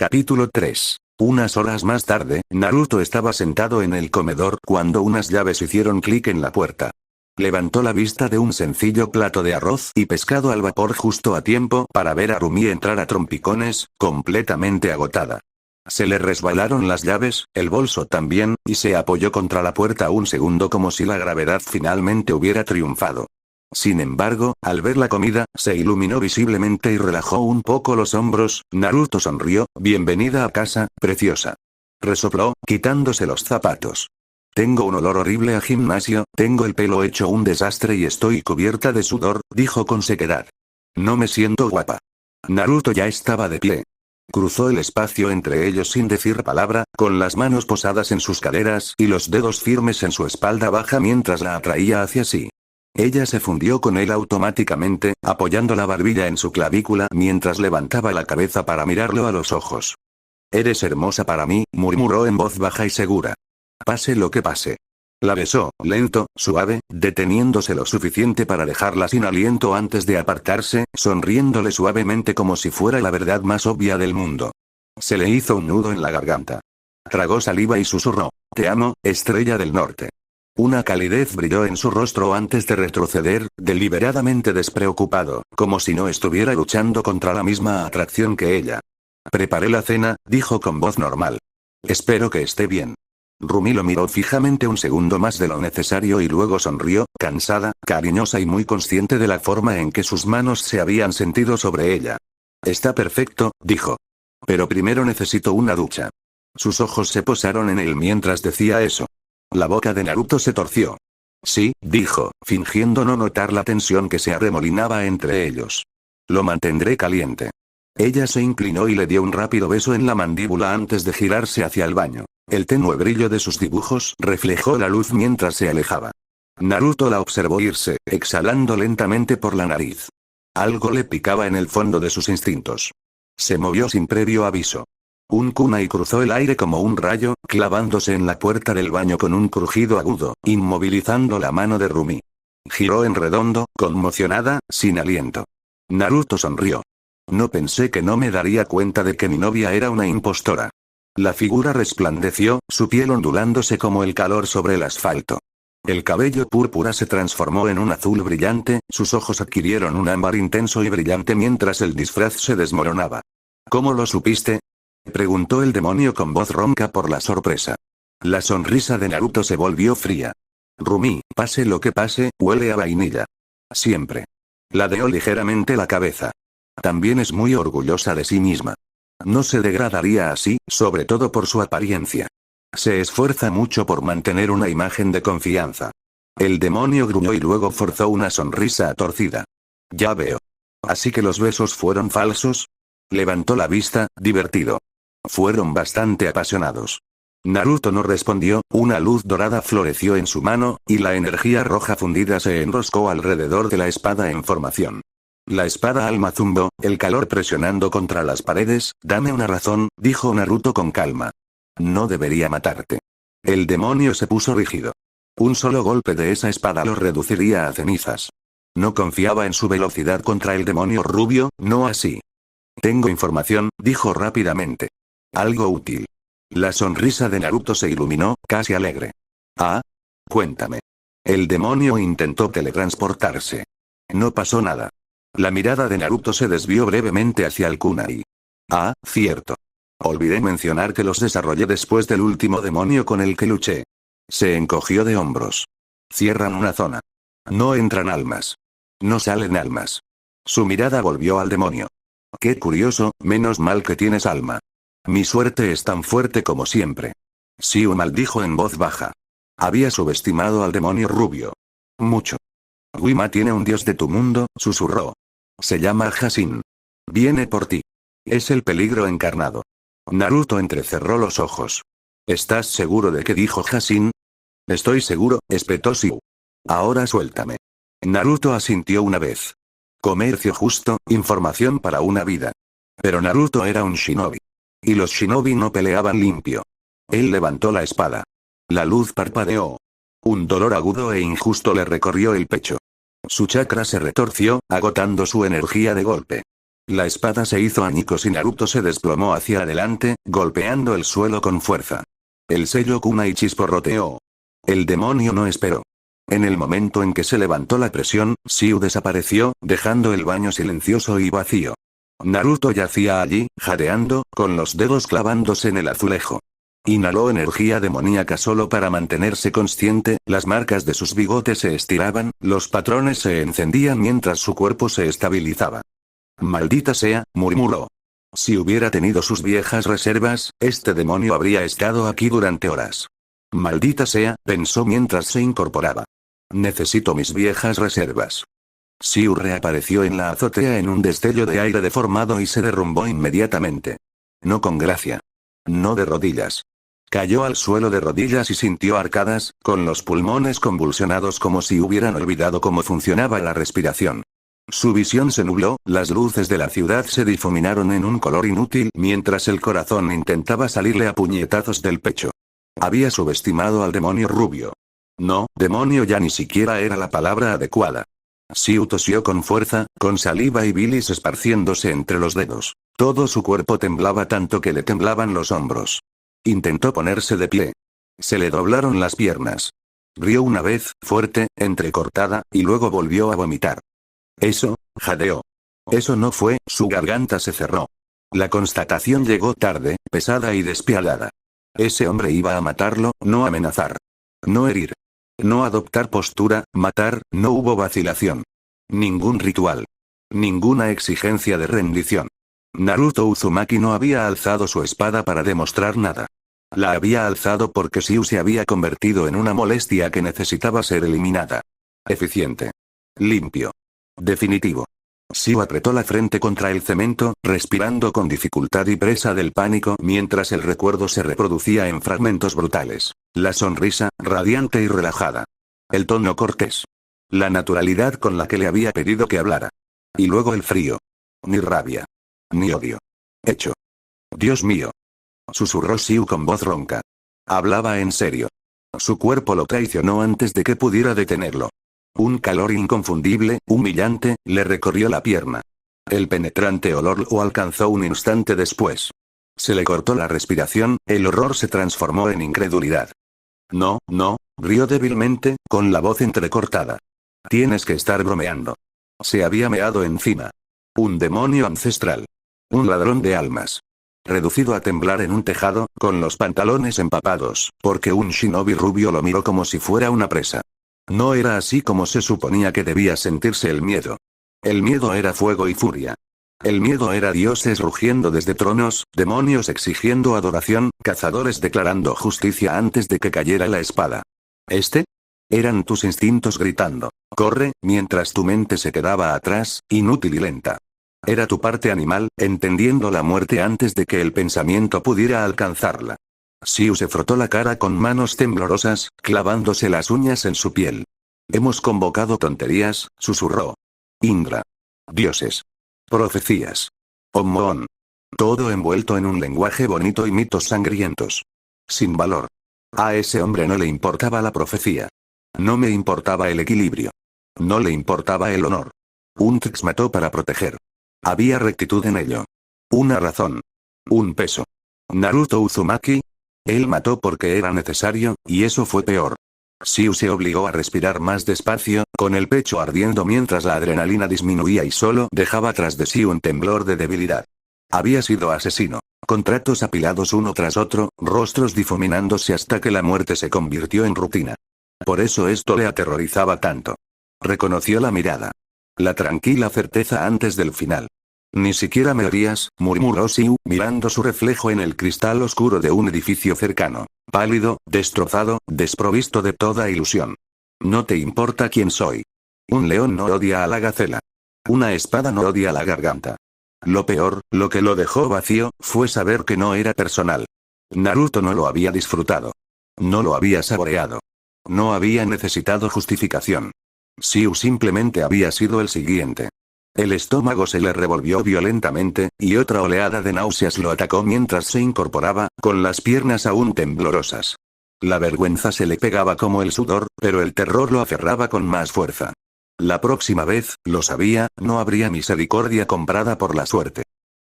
Capítulo 3. Unas horas más tarde, Naruto estaba sentado en el comedor cuando unas llaves hicieron clic en la puerta. Levantó la vista de un sencillo plato de arroz y pescado al vapor justo a tiempo para ver a Rumi entrar a trompicones, completamente agotada. Se le resbalaron las llaves, el bolso también, y se apoyó contra la puerta un segundo como si la gravedad finalmente hubiera triunfado. Sin embargo, al ver la comida, se iluminó visiblemente y relajó un poco los hombros. Naruto sonrió. Bienvenida a casa, preciosa. Resopló, quitándose los zapatos. Tengo un olor horrible a gimnasio, tengo el pelo hecho un desastre y estoy cubierta de sudor, dijo con sequedad. No me siento guapa. Naruto ya estaba de pie. Cruzó el espacio entre ellos sin decir palabra, con las manos posadas en sus caderas y los dedos firmes en su espalda baja mientras la atraía hacia sí. Ella se fundió con él automáticamente, apoyando la barbilla en su clavícula mientras levantaba la cabeza para mirarlo a los ojos. Eres hermosa para mí, murmuró en voz baja y segura. Pase lo que pase. La besó, lento, suave, deteniéndose lo suficiente para dejarla sin aliento antes de apartarse, sonriéndole suavemente como si fuera la verdad más obvia del mundo. Se le hizo un nudo en la garganta. Tragó saliva y susurró. Te amo, estrella del norte. Una calidez brilló en su rostro antes de retroceder, deliberadamente despreocupado, como si no estuviera luchando contra la misma atracción que ella. Preparé la cena, dijo con voz normal. Espero que esté bien. Rumi lo miró fijamente un segundo más de lo necesario y luego sonrió, cansada, cariñosa y muy consciente de la forma en que sus manos se habían sentido sobre ella. Está perfecto, dijo. Pero primero necesito una ducha. Sus ojos se posaron en él mientras decía eso. La boca de Naruto se torció. Sí, dijo, fingiendo no notar la tensión que se arremolinaba entre ellos. Lo mantendré caliente. Ella se inclinó y le dio un rápido beso en la mandíbula antes de girarse hacia el baño. El tenue brillo de sus dibujos reflejó la luz mientras se alejaba. Naruto la observó irse, exhalando lentamente por la nariz. Algo le picaba en el fondo de sus instintos. Se movió sin previo aviso. Un kunai cruzó el aire como un rayo, clavándose en la puerta del baño con un crujido agudo, inmovilizando la mano de Rumi. Giró en redondo, conmocionada, sin aliento. Naruto sonrió. No pensé que no me daría cuenta de que mi novia era una impostora. La figura resplandeció, su piel ondulándose como el calor sobre el asfalto. El cabello púrpura se transformó en un azul brillante, sus ojos adquirieron un ámbar intenso y brillante mientras el disfraz se desmoronaba. ¿Cómo lo supiste?, preguntó el demonio con voz ronca por la sorpresa. La sonrisa de Naruto se volvió fría. Rumi, pase lo que pase, huele a vainilla. Siempre. Ladeó ligeramente la cabeza. También es muy orgullosa de sí misma. No se degradaría así, sobre todo por su apariencia. Se esfuerza mucho por mantener una imagen de confianza. El demonio gruñó y luego forzó una sonrisa torcida. Ya veo. ¿Así que los besos fueron falsos? Levantó la vista, divertido. Fueron bastante apasionados. Naruto no respondió, una luz dorada floreció en su mano, y la energía roja fundida se enroscó alrededor de la espada en formación. La espada alma zumbó, el calor presionando contra las paredes. Dame una razón, dijo Naruto con calma. No debería matarte. El demonio se puso rígido. Un solo golpe de esa espada lo reduciría a cenizas. No confiaba en su velocidad contra el demonio rubio, no así. Tengo información, dijo rápidamente. Algo útil. La sonrisa de Naruto se iluminó, casi alegre. Ah. Cuéntame. El demonio intentó teletransportarse. No pasó nada. La mirada de Naruto se desvió brevemente hacia el kunai. Ah, cierto. Olvidé mencionar que los desarrollé después del último demonio con el que luché. Se encogió de hombros. Cierran una zona. No entran almas. No salen almas. Su mirada volvió al demonio. Qué curioso, menos mal que tienes alma. Mi suerte es tan fuerte como siempre. Siu maldijo en voz baja. Había subestimado al demonio rubio. Mucho. Wima tiene un dios de tu mundo, susurró. Se llama Hashin. Viene por ti. Es el peligro encarnado. Naruto entrecerró los ojos. ¿Estás seguro de que dijo Hashin? Estoy seguro, espetó Siu. Ahora suéltame. Naruto asintió una vez. Comercio justo, información para una vida. Pero Naruto era un shinobi. Y los shinobi no peleaban limpio. Él levantó la espada. La luz parpadeó. Un dolor agudo e injusto le recorrió el pecho. Su chakra se retorció, agotando su energía de golpe. La espada se hizo añicos y Naruto se desplomó hacia adelante, golpeando el suelo con fuerza. El sello kunai chisporroteó. El demonio no esperó. En el momento en que se levantó la presión, Xiu desapareció, dejando el baño silencioso y vacío. Naruto yacía allí, jadeando, con los dedos clavándose en el azulejo. Inhaló energía demoníaca solo para mantenerse consciente, las marcas de sus bigotes se estiraban, los patrones se encendían mientras su cuerpo se estabilizaba. Maldita sea, murmuró. Si hubiera tenido sus viejas reservas, este demonio habría estado aquí durante horas. Maldita sea, pensó mientras se incorporaba. Necesito mis viejas reservas. Xiu reapareció en la azotea en un destello de aire deformado y se derrumbó inmediatamente. No con gracia. No de rodillas. Cayó al suelo de rodillas y sintió arcadas, con los pulmones convulsionados como si hubieran olvidado cómo funcionaba la respiración. Su visión se nubló, las luces de la ciudad se difuminaron en un color inútil mientras el corazón intentaba salirle a puñetazos del pecho. Había subestimado al demonio rubio. No, demonio ya ni siquiera era la palabra adecuada. Xiu tosió con fuerza, con saliva y bilis esparciéndose entre los dedos. Todo su cuerpo temblaba tanto que le temblaban los hombros. Intentó ponerse de pie. Se le doblaron las piernas. Rió una vez, fuerte, entrecortada, y luego volvió a vomitar. Eso, jadeó. Eso no fue, su garganta se cerró. La constatación llegó tarde, pesada y despiadada. Ese hombre iba a matarlo, no amenazar. No herir. No adoptar postura, matar, no hubo vacilación. Ningún ritual. Ninguna exigencia de rendición. Naruto Uzumaki no había alzado su espada para demostrar nada. La había alzado porque Xiu se había convertido en una molestia que necesitaba ser eliminada. Eficiente. Limpio. Definitivo. Xiu apretó la frente contra el cemento, respirando con dificultad y presa del pánico mientras el recuerdo se reproducía en fragmentos brutales. La sonrisa, radiante y relajada. El tono cortés. La naturalidad con la que le había pedido que hablara. Y luego el frío. Ni rabia. Ni odio. Hecho. Dios mío. Susurró Xiu con voz ronca. Hablaba en serio. Su cuerpo lo traicionó antes de que pudiera detenerlo. Un calor inconfundible, humillante, le recorrió la pierna. El penetrante olor lo alcanzó un instante después. Se le cortó la respiración, el horror se transformó en incredulidad. No, no, rió débilmente, con la voz entrecortada. Tienes que estar bromeando. Se había meado encima. Un demonio ancestral. Un ladrón de almas. Reducido a temblar en un tejado, con los pantalones empapados, porque un shinobi rubio lo miró como si fuera una presa. No era así como se suponía que debía sentirse el miedo. El miedo era fuego y furia. El miedo era dioses rugiendo desde tronos, demonios exigiendo adoración, cazadores declarando justicia antes de que cayera la espada. Eran tus instintos gritando, corre, mientras tu mente se quedaba atrás, inútil y lenta. Era tu parte animal, entendiendo la muerte antes de que el pensamiento pudiera alcanzarla. Xiu se frotó la cara con manos temblorosas, clavándose las uñas en su piel. Hemos convocado tonterías, susurró. Indra. Dioses. Profecías. Ommoon. Todo envuelto en un lenguaje bonito y mitos sangrientos. Sin valor. A ese hombre no le importaba la profecía. No me importaba el equilibrio. No le importaba el honor. Untx mató para proteger. Había rectitud en ello. Una razón. Un peso. Naruto Uzumaki. Él mató porque era necesario, y eso fue peor. Xiu se obligó a respirar más despacio, con el pecho ardiendo mientras la adrenalina disminuía y solo dejaba tras de sí un temblor de debilidad. Había sido asesino. Contratos apilados uno tras otro, rostros difuminándose hasta que la muerte se convirtió en rutina. Por eso esto le aterrorizaba tanto. Reconoció la mirada. La tranquila certeza antes del final. Ni siquiera me harías, murmuró Xiu, mirando su reflejo en el cristal oscuro de un edificio cercano. Pálido, destrozado, desprovisto de toda ilusión. No te importa quién soy. Un león no odia a la gacela. Una espada no odia la garganta. Lo peor, lo que lo dejó vacío, fue saber que no era personal. Naruto no lo había disfrutado. No lo había saboreado. No había necesitado justificación. Xiu simplemente había sido el siguiente. El estómago se le revolvió violentamente, y otra oleada de náuseas lo atacó mientras se incorporaba, con las piernas aún temblorosas. La vergüenza se le pegaba como el sudor, pero el terror lo aferraba con más fuerza. La próxima vez, lo sabía, no habría misericordia comprada por la suerte.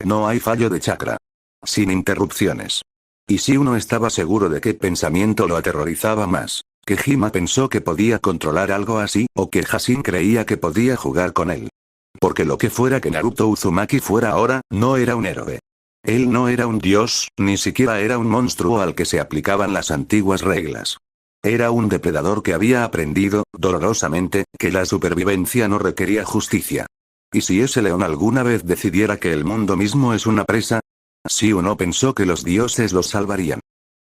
No hay fallo de chakra. Sin interrupciones. Y si uno estaba seguro de qué pensamiento lo aterrorizaba más, que Hima pensó que podía controlar algo así, o que Hashin creía que podía jugar con él. Porque lo que fuera que Naruto Uzumaki fuera ahora, no era un héroe. Él no era un dios, ni siquiera era un monstruo al que se aplicaban las antiguas reglas. Era un depredador que había aprendido, dolorosamente, que la supervivencia no requería justicia. ¿Y si ese león alguna vez decidiera que el mundo mismo es una presa? Si uno pensó que los dioses los salvarían.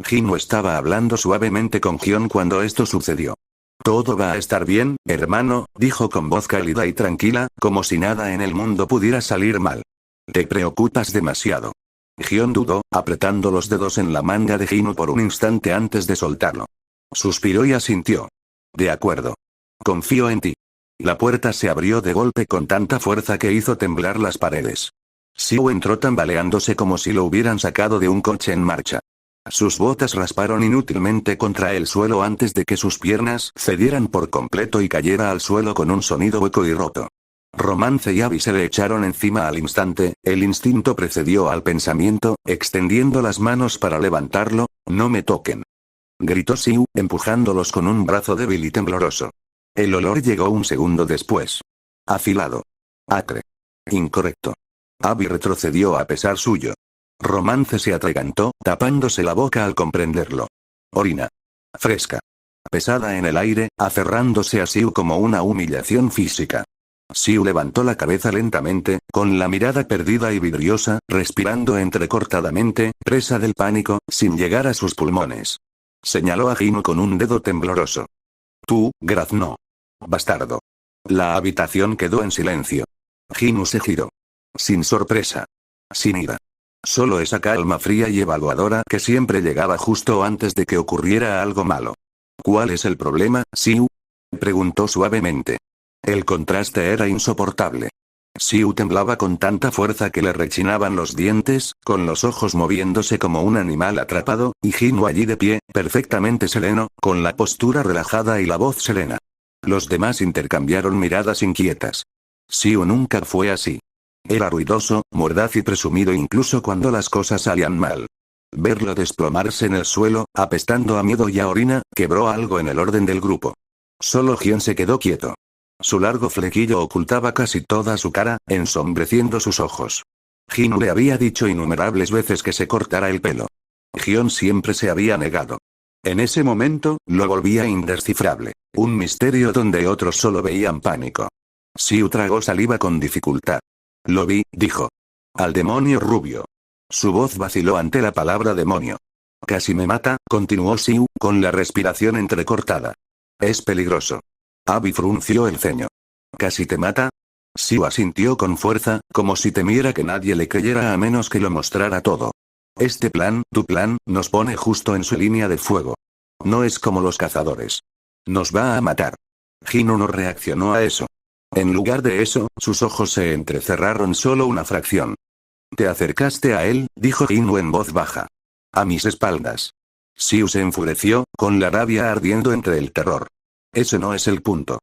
Hino estaba hablando suavemente con Gion cuando esto sucedió. Todo va a estar bien, hermano, dijo con voz cálida y tranquila, como si nada en el mundo pudiera salir mal. Te preocupas demasiado. Gion dudó, apretando los dedos en la manga de Hino por un instante antes de soltarlo. Suspiró y asintió. De acuerdo. Confío en ti. La puerta se abrió de golpe con tanta fuerza que hizo temblar las paredes. Siu entró tambaleándose como si lo hubieran sacado de un coche en marcha. Sus botas rasparon inútilmente contra el suelo antes de que sus piernas cedieran por completo y cayera al suelo con un sonido hueco y roto. Romance y Abby se le echaron encima al instante, el instinto precedió al pensamiento, extendiendo las manos para levantarlo. No me toquen. Gritó Siu, empujándolos con un brazo débil y tembloroso. El olor llegó un segundo después. Afilado. Acre. Incorrecto. Abby retrocedió a pesar suyo. Romance se atragantó, tapándose la boca al comprenderlo. Orina. Fresca. Pesada en el aire, aferrándose a Siu como una humillación física. Siu levantó la cabeza lentamente, con la mirada perdida y vidriosa, respirando entrecortadamente, presa del pánico, sin llegar a sus pulmones. Señaló a Hino con un dedo tembloroso. Tú, graznó. Bastardo. La habitación quedó en silencio. Hino se giró. Sin sorpresa. Sin ira. Solo esa calma fría y evaluadora que siempre llegaba justo antes de que ocurriera algo malo. ¿Cuál es el problema, Siu? Preguntó suavemente. El contraste era insoportable. Siu temblaba con tanta fuerza que le rechinaban los dientes, con los ojos moviéndose como un animal atrapado, y Hino allí de pie, perfectamente sereno, con la postura relajada y la voz serena. Los demás intercambiaron miradas inquietas. Siu nunca fue así. Era ruidoso, mordaz y presumido incluso cuando las cosas salían mal. Verlo desplomarse en el suelo, apestando a miedo y a orina, quebró algo en el orden del grupo. Solo Gion se quedó quieto. Su largo flequillo ocultaba casi toda su cara, ensombreciendo sus ojos. Hino le había dicho innumerables veces que se cortara el pelo. Gion siempre se había negado. En ese momento, lo volvía indescifrable. Un misterio donde otros solo veían pánico. Siu tragó saliva con dificultad. Lo vi, dijo. Al demonio rubio. Su voz vaciló ante la palabra demonio. Casi me mata, continuó Siu, con la respiración entrecortada. Es peligroso. Abby frunció el ceño. ¿Casi te mata? Siu asintió con fuerza, como si temiera que nadie le creyera a menos que lo mostrara todo. Este plan, tu plan, nos pone justo en su línea de fuego. No es como los cazadores. Nos va a matar. Hino no reaccionó a eso. En lugar de eso, sus ojos se entrecerraron solo una fracción. Te acercaste a él, dijo Hino en voz baja. A mis espaldas. Siu se enfureció, con la rabia ardiendo entre el terror. Ese no es el punto.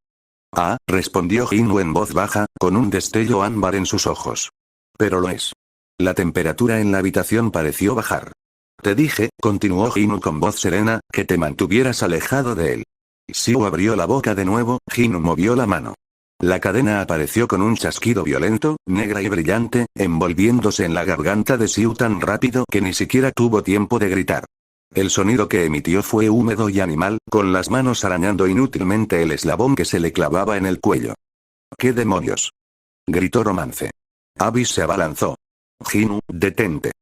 Ah, respondió Hino en voz baja, con un destello ámbar en sus ojos. Pero lo es. La temperatura en la habitación pareció bajar. Te dije, continuó Hino con voz serena, que te mantuvieras alejado de él. Siu abrió la boca de nuevo, Hino movió la mano. La cadena apareció con un chasquido violento, negra y brillante, envolviéndose en la garganta de Siu tan rápido que ni siquiera tuvo tiempo de gritar. El sonido que emitió fue húmedo y animal, con las manos arañando inútilmente el eslabón que se le clavaba en el cuello. ¿Qué demonios? Gritó Romance. Abby se abalanzó. Hino, detente.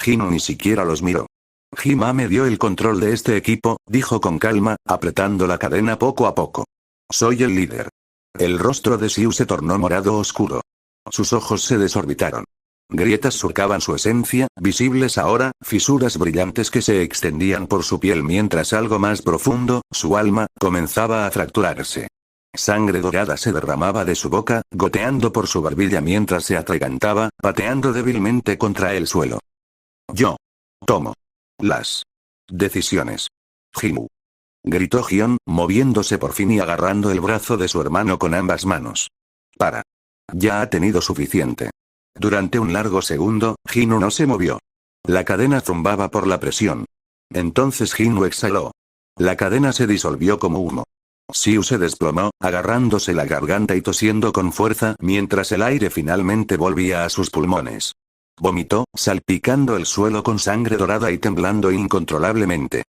Hino ni siquiera los miró. Hima me dio el control de este equipo, dijo con calma, apretando la cadena poco a poco. Soy el líder. El rostro de Siu se tornó morado oscuro. Sus ojos se desorbitaron. Grietas surcaban su esencia, visibles ahora, fisuras brillantes que se extendían por su piel mientras algo más profundo, su alma, comenzaba a fracturarse. Sangre dorada se derramaba de su boca, goteando por su barbilla mientras se atragantaba, pateando débilmente contra el suelo. Yo tomo las decisiones. Hino. Gritó Gion, moviéndose por fin y agarrando el brazo de su hermano con ambas manos. Para. Ya ha tenido suficiente. Durante un largo segundo, Hinu no se movió. La cadena zumbaba por la presión. Entonces Hinu exhaló. La cadena se disolvió como humo. Xiu se desplomó, agarrándose la garganta y tosiendo con fuerza mientras el aire finalmente volvía a sus pulmones. Vomitó, salpicando el suelo con sangre dorada y temblando incontrolablemente.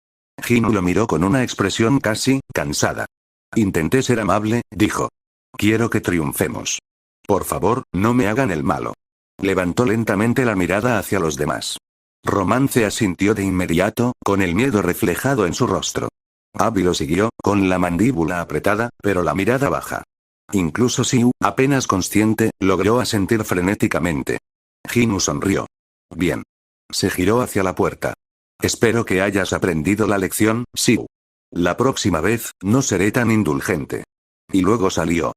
Hinu lo miró con una expresión casi cansada. Intenté ser amable, dijo. Quiero que triunfemos. Por favor, no me hagan el malo. Levantó lentamente la mirada hacia los demás. Romance asintió de inmediato, con el miedo reflejado en su rostro. Abby lo siguió, con la mandíbula apretada, pero la mirada baja. Incluso Xiu, apenas consciente, logró asentir frenéticamente. Hinu sonrió. Bien. Se giró hacia la puerta. Espero que hayas aprendido la lección, Xiu. La próxima vez, no seré tan indulgente. Y luego salió.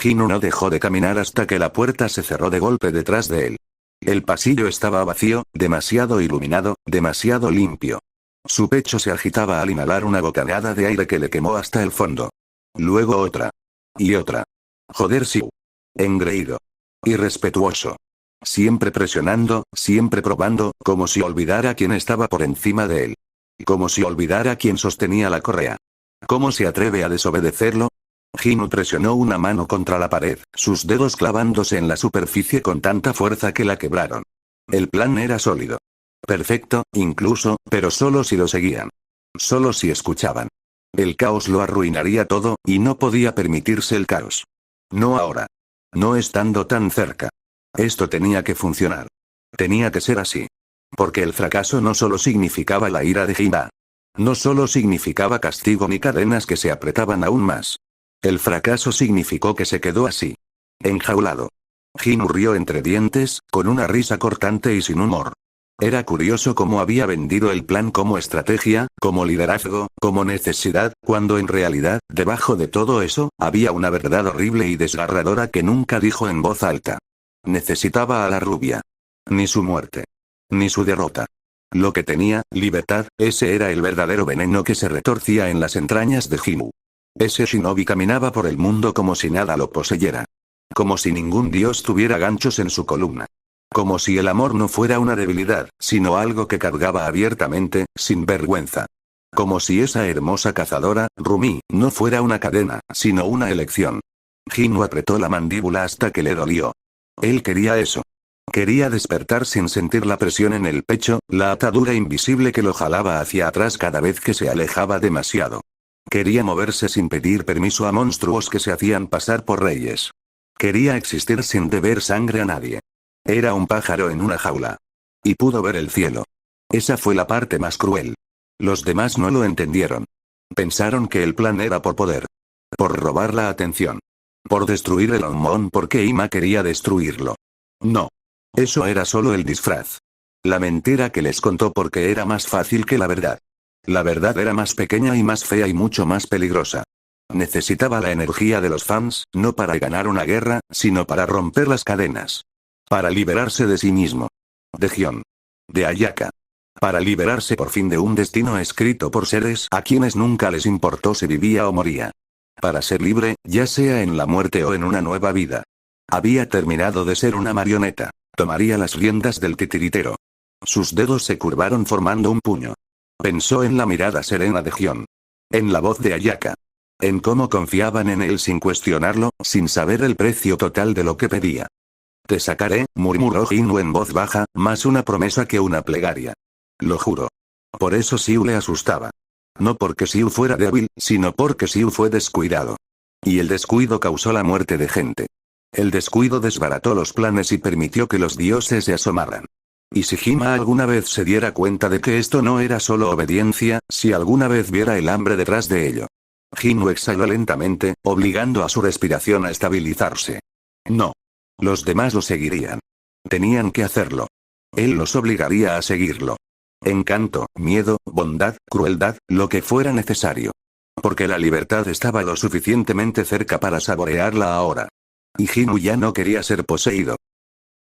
Hinu no dejó de caminar hasta que la puerta se cerró de golpe detrás de él. El pasillo estaba vacío, demasiado iluminado, demasiado limpio. Su pecho se agitaba al inhalar una bocanada de aire que le quemó hasta el fondo. Luego otra. Y otra. Joder, Xiu. Engreído. Irrespetuoso. Siempre presionando, siempre probando, como si olvidara quién estaba por encima de él. Como si olvidara quién sostenía la correa. ¿Cómo se atreve a desobedecerlo? Hinu presionó una mano contra la pared, sus dedos clavándose en la superficie con tanta fuerza que la quebraron. El plan era sólido. Perfecto, incluso, pero solo si lo seguían. Solo si escuchaban. El caos lo arruinaría todo, y no podía permitirse el caos. No ahora. No estando tan cerca. Esto tenía que funcionar. Tenía que ser así. Porque el fracaso no solo significaba la ira de Hina. No solo significaba castigo ni cadenas que se apretaban aún más. El fracaso significó que se quedó así. Enjaulado. Hinu rió entre dientes, con una risa cortante y sin humor. Era curioso cómo había vendido el plan como estrategia, como liderazgo, como necesidad, cuando en realidad, debajo de todo eso, había una verdad horrible y desgarradora que nunca dijo en voz alta. Necesitaba a la rubia. Ni su muerte. Ni su derrota. Lo que tenía, libertad, ese era el verdadero veneno que se retorcía en las entrañas de Hinu. Ese shinobi caminaba por el mundo como si nada lo poseyera. Como si ningún dios tuviera ganchos en su columna. Como si el amor no fuera una debilidad, sino algo que cargaba abiertamente, sin vergüenza. Como si esa hermosa cazadora, Rumi, no fuera una cadena, sino una elección. Hinu apretó la mandíbula hasta que le dolió. Él quería eso. Quería despertar sin sentir la presión en el pecho, la atadura invisible que lo jalaba hacia atrás cada vez que se alejaba demasiado. Quería moverse sin pedir permiso a monstruos que se hacían pasar por reyes. Quería existir sin deber sangre a nadie. Era un pájaro en una jaula. Y pudo ver el cielo. Esa fue la parte más cruel. Los demás no lo entendieron. Pensaron que el plan era por poder. Por robar la atención. Por destruir el Onmon porque Ima quería destruirlo. No. Eso era solo el disfraz. La mentira que les contó porque era más fácil que la verdad. La verdad era más pequeña y más fea y mucho más peligrosa. Necesitaba la energía de los fans, no para ganar una guerra, sino para romper las cadenas. Para liberarse de sí mismo. De Gion. De Ayaka. Para liberarse por fin de un destino escrito por seres a quienes nunca les importó si vivía o moría. Para ser libre, ya sea en la muerte o en una nueva vida. Había terminado de ser una marioneta. Tomaría las riendas del titiritero. Sus dedos se curvaron formando un puño. Pensó en la mirada serena de Gion. En la voz de Ayaka. En cómo confiaban en él sin cuestionarlo, sin saber el precio total de lo que pedía. Te sacaré, murmuró Hinu en voz baja, más una promesa que una plegaria. Lo juro. Por eso Xiu le asustaba. No porque Xiu fuera débil, sino porque Xiu fue descuidado. Y el descuido causó la muerte de gente. El descuido desbarató los planes y permitió que los dioses se asomaran. Y si Hima alguna vez se diera cuenta de que esto no era solo obediencia, si alguna vez viera el hambre detrás de ello. Hinu exhaló lentamente, obligando a su respiración a estabilizarse. No. Los demás lo seguirían. Tenían que hacerlo. Él los obligaría a seguirlo. Encanto, miedo, bondad, crueldad, lo que fuera necesario. Porque la libertad estaba lo suficientemente cerca para saborearla ahora. Y Hinu ya no quería ser poseído.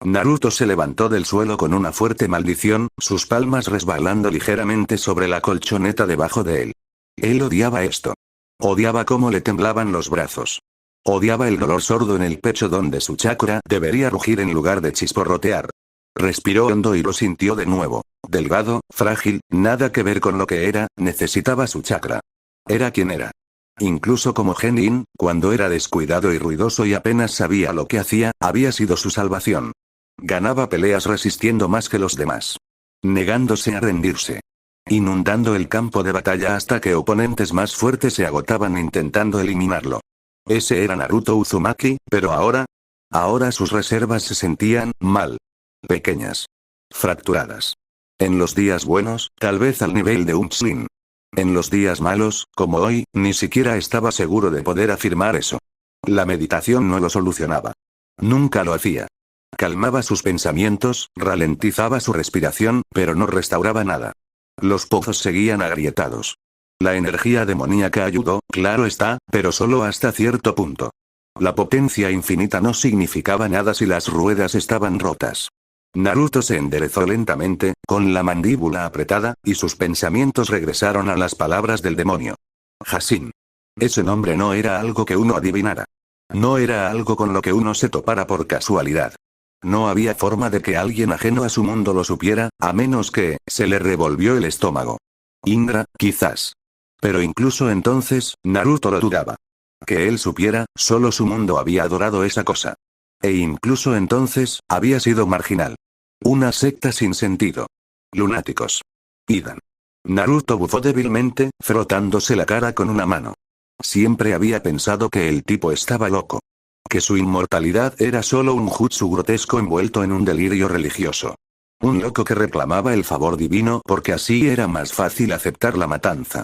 Naruto se levantó del suelo con una fuerte maldición, sus palmas resbalando ligeramente sobre la colchoneta debajo de él. Él odiaba esto. Odiaba cómo le temblaban los brazos. Odiaba el dolor sordo en el pecho donde su chakra debería rugir en lugar de chisporrotear. Respiró hondo y lo sintió de nuevo. Delgado, frágil, nada que ver con lo que era, necesitaba su chakra. Era quien era. Incluso como Genin, cuando era descuidado y ruidoso y apenas sabía lo que hacía, había sido su salvación. Ganaba peleas resistiendo más que los demás. Negándose a rendirse. Inundando el campo de batalla hasta que oponentes más fuertes se agotaban intentando eliminarlo. Ese era Naruto Uzumaki, pero ahora... Ahora sus reservas se sentían mal. Pequeñas. Fracturadas. En los días buenos, tal vez al nivel de un Chunin. En los días malos, como hoy, ni siquiera estaba seguro de poder afirmar eso. La meditación no lo solucionaba. Nunca lo hacía. Calmaba sus pensamientos, ralentizaba su respiración, pero no restauraba nada. Los pozos seguían agrietados. La energía demoníaca ayudó, claro está, pero solo hasta cierto punto. La potencia infinita no significaba nada si las ruedas estaban rotas. Naruto se enderezó lentamente, con la mandíbula apretada, y sus pensamientos regresaron a las palabras del demonio. Hashin. Ese nombre no era algo que uno adivinara. No era algo con lo que uno se topara por casualidad. No había forma de que alguien ajeno a su mundo lo supiera, a menos que, se le revolvió el estómago. Indra, quizás. Pero incluso entonces, Naruto lo dudaba. Que él supiera, solo su mundo había adorado esa cosa. E incluso entonces, había sido marginal. Una secta sin sentido. Lunáticos. Idan. Naruto bufó débilmente, frotándose la cara con una mano. Siempre había pensado que el tipo estaba loco. Que su inmortalidad era solo un jutsu grotesco envuelto en un delirio religioso. Un loco que reclamaba el favor divino porque así era más fácil aceptar la matanza.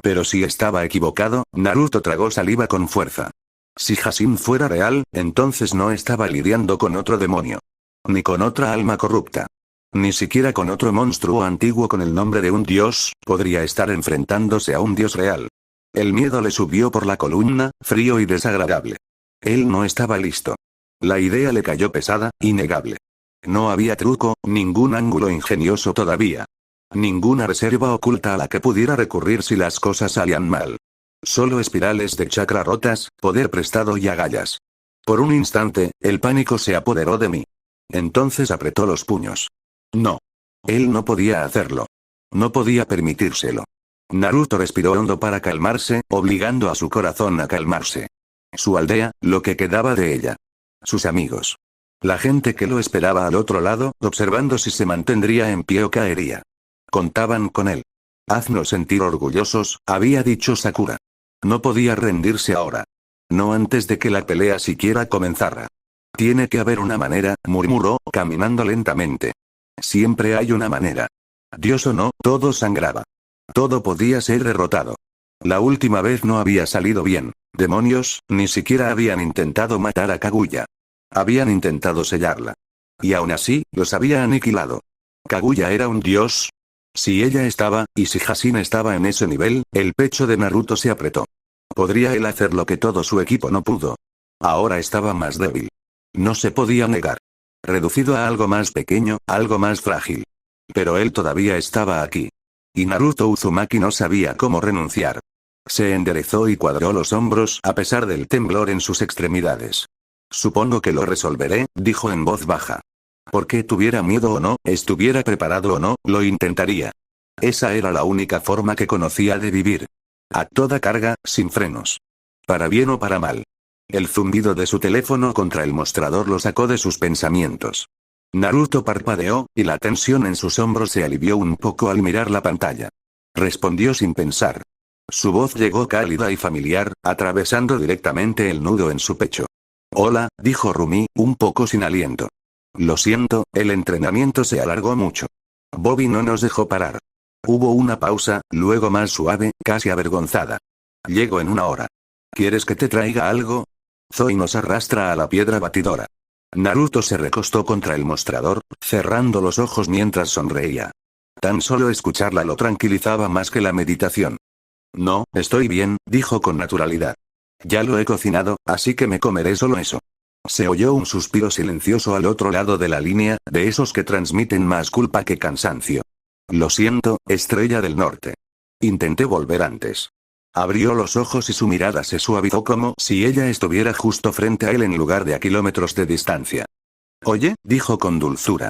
Pero si estaba equivocado, Naruto tragó saliva con fuerza. Si Hashin fuera real, entonces no estaba lidiando con otro demonio. Ni con otra alma corrupta. Ni siquiera con otro monstruo antiguo con el nombre de un dios, podría estar enfrentándose a un dios real. El miedo le subió por la columna, frío y desagradable. Él no estaba listo. La idea le cayó pesada, innegable. No había truco, ningún ángulo ingenioso todavía. Ninguna reserva oculta a la que pudiera recurrir si las cosas salían mal. Solo espirales de chakra rotas, poder prestado y agallas. Por un instante, el pánico se apoderó de mí. Entonces apretó los puños. No. Él no podía hacerlo. No podía permitírselo. Naruto respiró hondo para calmarse, obligando a su corazón a calmarse. Su aldea, lo que quedaba de ella. Sus amigos. La gente que lo esperaba al otro lado, observando si se mantendría en pie o caería. Contaban con él. Haznos sentir orgullosos, había dicho Sakura. No podía rendirse ahora. No antes de que la pelea siquiera comenzara. Tiene que haber una manera, murmuró, caminando lentamente. Siempre hay una manera. Dios o no, todo sangraba. Todo podía ser derrotado. La última vez no había salido bien. Demonios, ni siquiera habían intentado matar a Kaguya. Habían intentado sellarla. Y aún así, los había aniquilado. ¿Kaguya era un dios? Si ella estaba, y si Hashin estaba en ese nivel, el pecho de Naruto se apretó. ¿Podría él hacer lo que todo su equipo no pudo? Ahora estaba más débil. No se podía negar. Reducido a algo más pequeño, algo más frágil. Pero él todavía estaba aquí. Y Naruto Uzumaki no sabía cómo renunciar. Se enderezó y cuadró los hombros a pesar del temblor en sus extremidades. Supongo que lo resolveré, dijo en voz baja. Porque tuviera miedo o no, estuviera preparado o no, lo intentaría. Esa era la única forma que conocía de vivir. A toda carga, sin frenos. Para bien o para mal. El zumbido de su teléfono contra el mostrador lo sacó de sus pensamientos. Naruto parpadeó, y la tensión en sus hombros se alivió un poco al mirar la pantalla. Respondió sin pensar. Su voz llegó cálida y familiar, atravesando directamente el nudo en su pecho. Hola, dijo Rumi, un poco sin aliento. Lo siento, el entrenamiento se alargó mucho. Bobby no nos dejó parar. Hubo una pausa, luego más suave, casi avergonzada. Llego en una hora. ¿Quieres que te traiga algo? Zoe nos arrastra a la piedra batidora. Naruto se recostó contra el mostrador, cerrando los ojos mientras sonreía. Tan solo escucharla lo tranquilizaba más que la meditación. No, estoy bien, dijo con naturalidad. Ya lo he cocinado, así que me comeré solo eso. Se oyó un suspiro silencioso al otro lado de la línea, de esos que transmiten más culpa que cansancio. Lo siento, Estrella del Norte. Intenté volver antes. Abrió los ojos y su mirada se suavizó como si ella estuviera justo frente a él en lugar de a kilómetros de distancia. Oye, dijo con dulzura.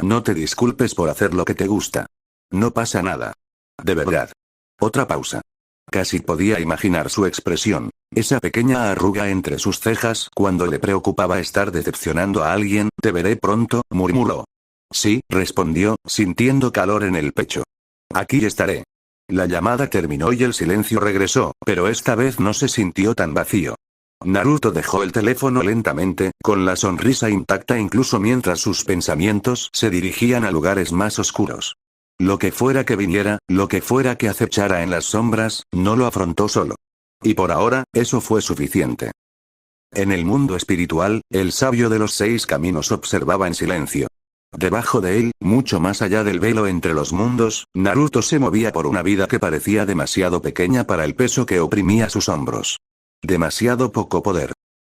No te disculpes por hacer lo que te gusta. No pasa nada. De verdad. Otra pausa. Casi podía imaginar su expresión, esa pequeña arruga entre sus cejas cuando le preocupaba estar decepcionando a alguien. Te veré pronto, murmuró. Sí, respondió, sintiendo calor en el pecho. Aquí estaré. La llamada terminó y el silencio regresó, pero esta vez no se sintió tan vacío. Naruto dejó el teléfono lentamente, con la sonrisa intacta incluso mientras sus pensamientos se dirigían a lugares más oscuros. Lo que fuera que viniera, lo que fuera que acechara en las sombras, no lo afrontó solo. Y por ahora, eso fue suficiente. En el mundo espiritual, el sabio de los 6 caminos observaba en silencio. Debajo de él, mucho más allá del velo entre los mundos, Naruto se movía por una vida que parecía demasiado pequeña para el peso que oprimía sus hombros. Demasiado poco poder.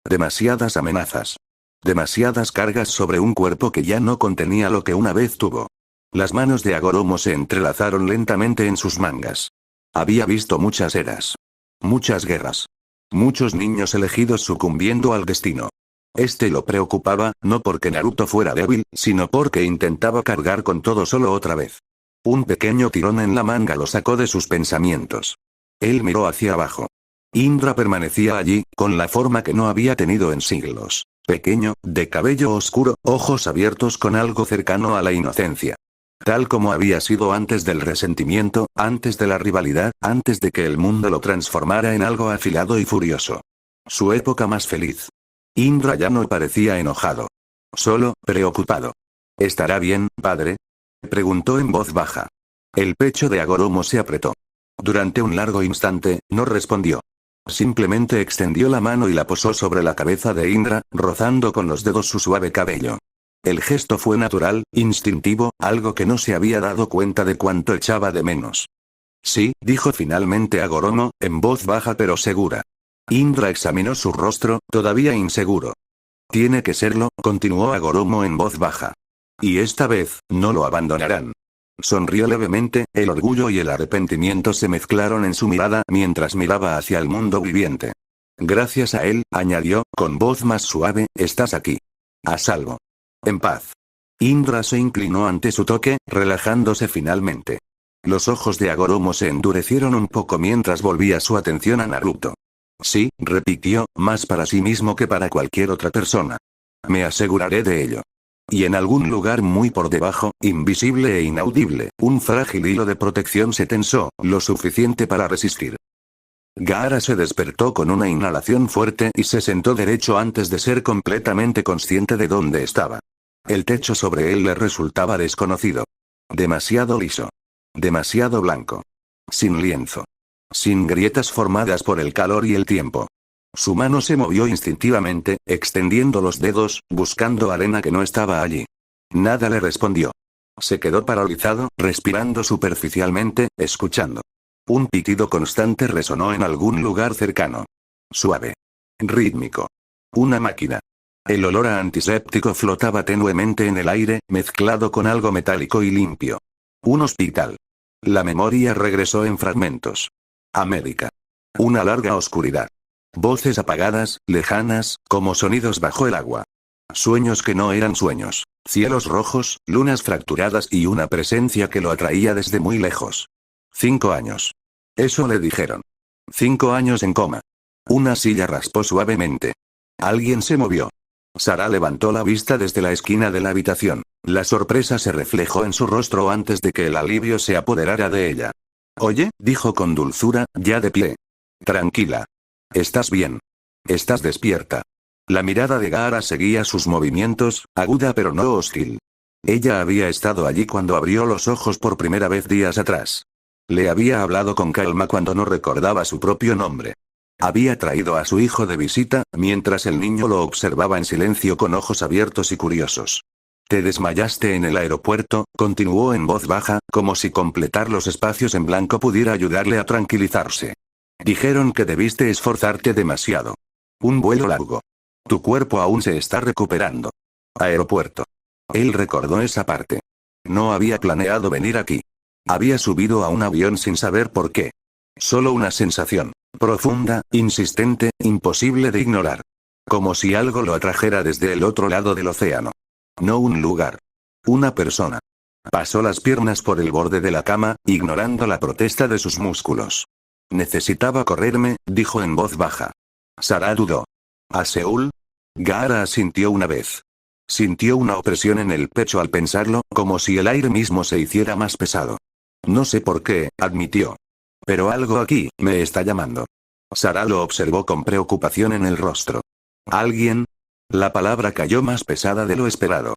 Demasiadas amenazas. Demasiadas cargas sobre un cuerpo que ya no contenía lo que una vez tuvo. Las manos de Agoromo se entrelazaron lentamente en sus mangas. Había visto muchas eras. Muchas guerras. Muchos niños elegidos sucumbiendo al destino. Lo preocupaba, no porque Naruto fuera débil, sino porque intentaba cargar con todo solo otra vez. Un pequeño tirón en la manga lo sacó de sus pensamientos. Él miró hacia abajo. Indra permanecía allí, con la forma que no había tenido en siglos. Pequeño, de cabello oscuro, ojos abiertos con algo cercano a la inocencia. Tal como había sido antes del resentimiento, antes de la rivalidad, antes de que el mundo lo transformara en algo afilado y furioso. Su época más feliz. Indra ya no parecía enojado. Solo, preocupado. ¿Estará bien, padre? Preguntó en voz baja. El pecho de Agoromo se apretó. Durante un largo instante, no respondió. Simplemente extendió la mano y la posó sobre la cabeza de Indra, rozando con los dedos su suave cabello. El gesto fue natural, instintivo, algo que no se había dado cuenta de cuánto echaba de menos. Sí, dijo finalmente Agoromo, en voz baja pero segura. Indra examinó su rostro, todavía inseguro. Tiene que serlo, continuó Agoromo en voz baja. Y esta vez, no lo abandonarán. Sonrió levemente, el orgullo y el arrepentimiento se mezclaron en su mirada mientras miraba hacia el mundo viviente. Gracias a él, añadió, con voz más suave, estás aquí. A salvo. En paz. Indra se inclinó ante su toque, relajándose finalmente. Los ojos de Agoromo se endurecieron un poco mientras volvía su atención a Naruto. Sí, repitió, más para sí mismo que para cualquier otra persona. Me aseguraré de ello. Y en algún lugar muy por debajo, invisible e inaudible, un frágil hilo de protección se tensó, lo suficiente para resistir. Gaara se despertó con una inhalación fuerte y se sentó derecho antes de ser completamente consciente de dónde estaba. El techo sobre él le resultaba desconocido. Demasiado liso. Demasiado blanco. Sin lienzo. Sin grietas formadas por el calor y el tiempo. Su mano se movió instintivamente, extendiendo los dedos, buscando arena que no estaba allí. Nada le respondió. Se quedó paralizado, respirando superficialmente, escuchando. Un pitido constante resonó en algún lugar cercano. Suave. Rítmico. Una máquina. El olor a antiséptico flotaba tenuemente en el aire, mezclado con algo metálico y limpio. Un hospital. La memoria regresó en fragmentos. América. Una larga oscuridad. Voces apagadas, lejanas, como sonidos bajo el agua. Sueños que no eran sueños. Cielos rojos, lunas fracturadas y una presencia que lo atraía desde muy lejos. 5 años. Eso le dijeron. 5 años en coma. Una silla raspó suavemente. Alguien se movió. Sara levantó la vista desde la esquina de la habitación. La sorpresa se reflejó en su rostro antes de que el alivio se apoderara de ella. Oye, dijo con dulzura, ya de pie. Tranquila. Estás bien. Estás despierta. La mirada de Gaara seguía sus movimientos, aguda pero no hostil. Ella había estado allí cuando abrió los ojos por primera vez días atrás. Le había hablado con calma cuando no recordaba su propio nombre. Había traído a su hijo de visita, mientras el niño lo observaba en silencio con ojos abiertos y curiosos. Te desmayaste en el aeropuerto, continuó en voz baja, como si completar los espacios en blanco pudiera ayudarle a tranquilizarse. Dijeron que debiste esforzarte demasiado. Un vuelo largo. Tu cuerpo aún se está recuperando. Aeropuerto. Él recordó esa parte. No había planeado venir aquí. Había subido a un avión sin saber por qué. Solo una sensación, profunda, insistente, imposible de ignorar. Como si algo lo atrajera desde el otro lado del océano. No un lugar. Una persona. Pasó las piernas por el borde de la cama, ignorando la protesta de sus músculos. Necesitaba correrme, dijo en voz baja. Sara dudó. ¿A Seúl? Gaara asintió una vez. Sintió una opresión en el pecho al pensarlo, como si el aire mismo se hiciera más pesado. No sé por qué, admitió. Pero algo aquí, me está llamando. Sara lo observó con preocupación en el rostro. ¿Alguien? La palabra cayó más pesada de lo esperado.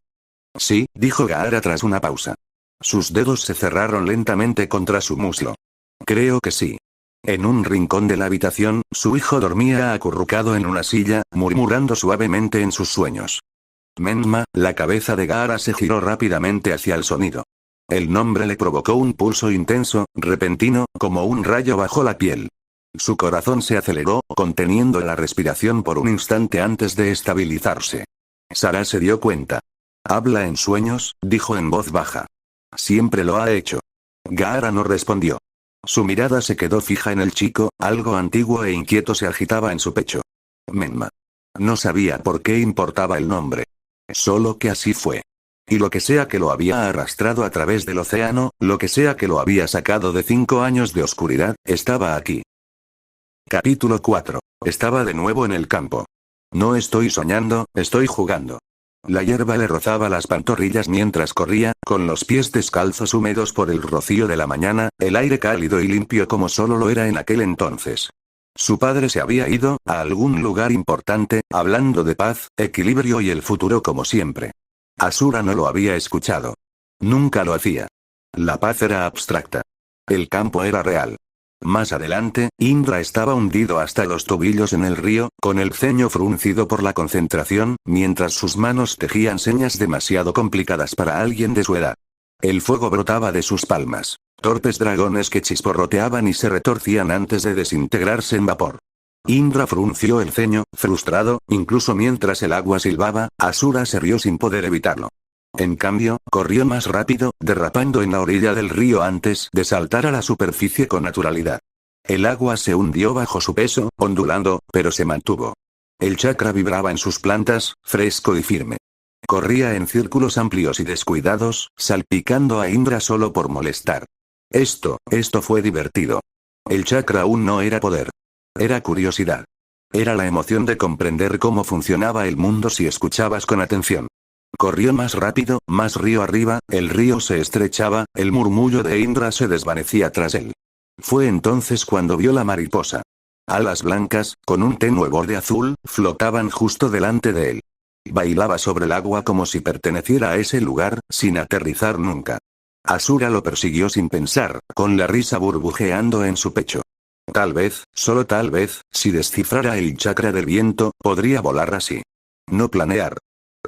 Sí, dijo Gaara tras una pausa. Sus dedos se cerraron lentamente contra su muslo. Creo que sí. En un rincón de la habitación, su hijo dormía acurrucado en una silla, murmurando suavemente en sus sueños. Menma, la cabeza de Gaara se giró rápidamente hacia el sonido. El nombre le provocó un pulso intenso, repentino, como un rayo bajo la piel. Su corazón se aceleró, conteniendo la respiración por un instante antes de estabilizarse. Sara se dio cuenta. Habla en sueños, dijo en voz baja. Siempre lo ha hecho. Gaara no respondió. Su mirada se quedó fija en el chico, algo antiguo e inquieto se agitaba en su pecho. Menma. No sabía por qué importaba el nombre. Solo que así fue. Y lo que sea que lo había arrastrado a través del océano, lo que sea que lo había sacado de 5 años de oscuridad, estaba aquí. Capítulo 4. Estaba de nuevo en el campo. No estoy soñando, estoy jugando. La hierba le rozaba las pantorrillas mientras corría, con los pies descalzos húmedos por el rocío de la mañana, el aire cálido y limpio como solo lo era en aquel entonces. Su padre se había ido, a algún lugar importante, hablando de paz, equilibrio y el futuro como siempre. Asura no lo había escuchado. Nunca lo hacía. La paz era abstracta. El campo era real. Más adelante, Indra estaba hundido hasta los tobillos en el río, con el ceño fruncido por la concentración, mientras sus manos tejían señas demasiado complicadas para alguien de su edad. El fuego brotaba de sus palmas. Torpes dragones que chisporroteaban y se retorcían antes de desintegrarse en vapor. Indra frunció el ceño, frustrado, incluso mientras el agua silbaba, Asura se rió sin poder evitarlo. En cambio, corrió más rápido, derrapando en la orilla del río antes de saltar a la superficie con naturalidad. El agua se hundió bajo su peso, ondulando, pero se mantuvo. El chakra vibraba en sus plantas, fresco y firme. Corría en círculos amplios y descuidados, salpicando a Indra solo por molestar. Esto fue divertido. El chakra aún no era poder. Era curiosidad. Era la emoción de comprender cómo funcionaba el mundo si escuchabas con atención. Corrió más rápido, más río arriba, el río se estrechaba, el murmullo de Indra se desvanecía tras él. Fue entonces cuando vio la mariposa. Alas blancas, con un tenue borde azul, flotaban justo delante de él. Bailaba sobre el agua como si perteneciera a ese lugar, sin aterrizar nunca. Asura lo persiguió sin pensar, con la risa burbujeando en su pecho. Tal vez, solo tal vez, si descifrara el chakra del viento, podría volar así. No planear.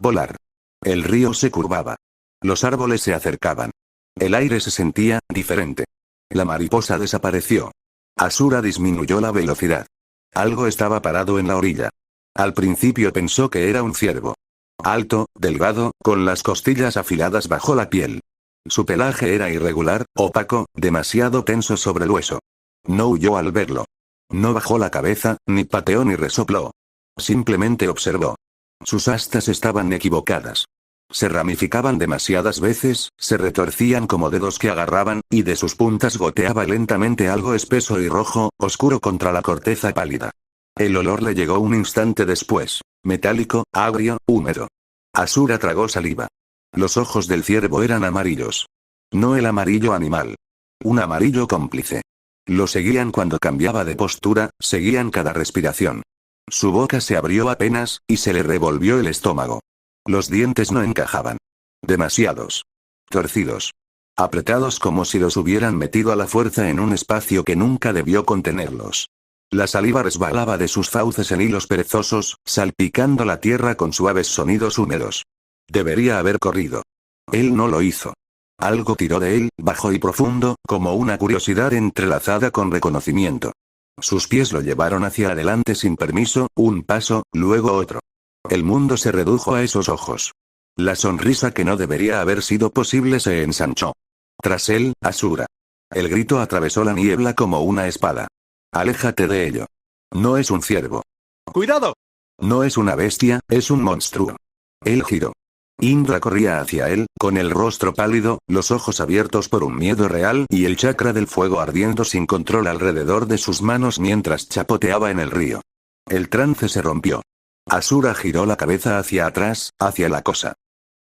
Volar. El río se curvaba. Los árboles se acercaban. El aire se sentía diferente. La mariposa desapareció. Asura disminuyó la velocidad. Algo estaba parado en la orilla. Al principio pensó que era un ciervo. Alto, delgado, con las costillas afiladas bajo la piel. Su pelaje era irregular, opaco, demasiado tenso sobre el hueso. No huyó al verlo. No bajó la cabeza, ni pateó ni resopló. Simplemente observó. Sus astas estaban equivocadas. Se ramificaban demasiadas veces, se retorcían como dedos que agarraban, y de sus puntas goteaba lentamente algo espeso y rojo, oscuro contra la corteza pálida. El olor le llegó un instante después. Metálico, agrio, húmedo. Asura tragó saliva. Los ojos del ciervo eran amarillos. No el amarillo animal. Un amarillo cómplice. Lo seguían cuando cambiaba de postura, seguían cada respiración. Su boca se abrió apenas, y se le revolvió el estómago. Los dientes no encajaban. Demasiados. Torcidos. Apretados como si los hubieran metido a la fuerza en un espacio que nunca debió contenerlos. La saliva resbalaba de sus fauces en hilos perezosos, salpicando la tierra con suaves sonidos húmedos. Debería haber corrido. Él no lo hizo. Algo tiró de él, bajo y profundo, como una curiosidad entrelazada con reconocimiento. Sus pies lo llevaron hacia adelante sin permiso, un paso, luego otro. El mundo se redujo a esos ojos. La sonrisa que no debería haber sido posible se ensanchó. Tras él, Asura. El grito atravesó la niebla como una espada. Aléjate de ello. No es un ciervo. ¡Cuidado! No es una bestia, es un monstruo. Él giró. Indra corría hacia él, con el rostro pálido, los ojos abiertos por un miedo real y el chakra del fuego ardiendo sin control alrededor de sus manos mientras chapoteaba en el río. El trance se rompió. Asura giró la cabeza hacia atrás, hacia la cosa.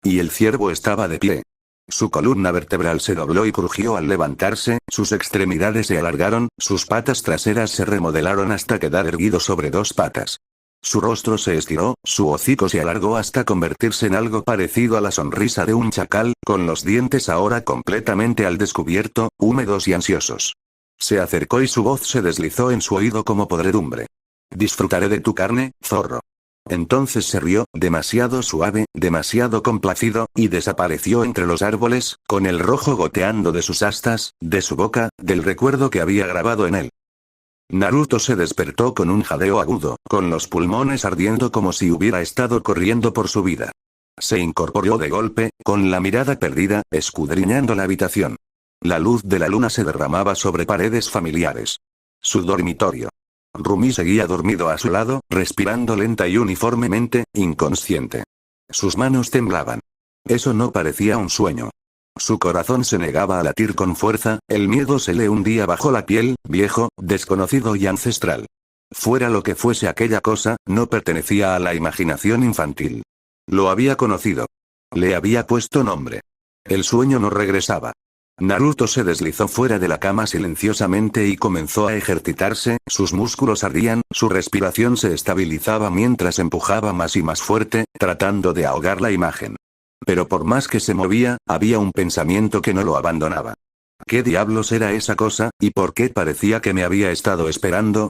Y el ciervo estaba de pie. Su columna vertebral se dobló y crujió al levantarse, sus extremidades se alargaron, sus patas traseras se remodelaron hasta quedar erguido sobre dos patas. Su rostro se estiró, su hocico se alargó hasta convertirse en algo parecido a la sonrisa de un chacal, con los dientes ahora completamente al descubierto, húmedos y ansiosos. Se acercó y su voz se deslizó en su oído como podredumbre. Disfrutaré de tu carne, zorro. Entonces se rió, demasiado suave, demasiado complacido, y desapareció entre los árboles, con el rojo goteando de sus astas, de su boca, del recuerdo que había grabado en él. Naruto se despertó con un jadeo agudo, con los pulmones ardiendo como si hubiera estado corriendo por su vida. Se incorporó de golpe, con la mirada perdida, escudriñando la habitación. La luz de la luna se derramaba sobre paredes familiares. Su dormitorio. Rumi seguía dormido a su lado, respirando lenta y uniformemente, inconsciente. Sus manos temblaban. Eso no parecía un sueño. Su corazón se negaba a latir con fuerza, el miedo se le hundía bajo la piel, viejo, desconocido y ancestral. Fuera lo que fuese aquella cosa, no pertenecía a la imaginación infantil. Lo había conocido. Le había puesto nombre. El sueño no regresaba. Naruto se deslizó fuera de la cama silenciosamente y comenzó a ejercitarse, sus músculos ardían, su respiración se estabilizaba mientras empujaba más y más fuerte, tratando de ahogar la imagen. Pero por más que se movía, había un pensamiento que no lo abandonaba. ¿Qué diablos era esa cosa, y por qué parecía que me había estado esperando?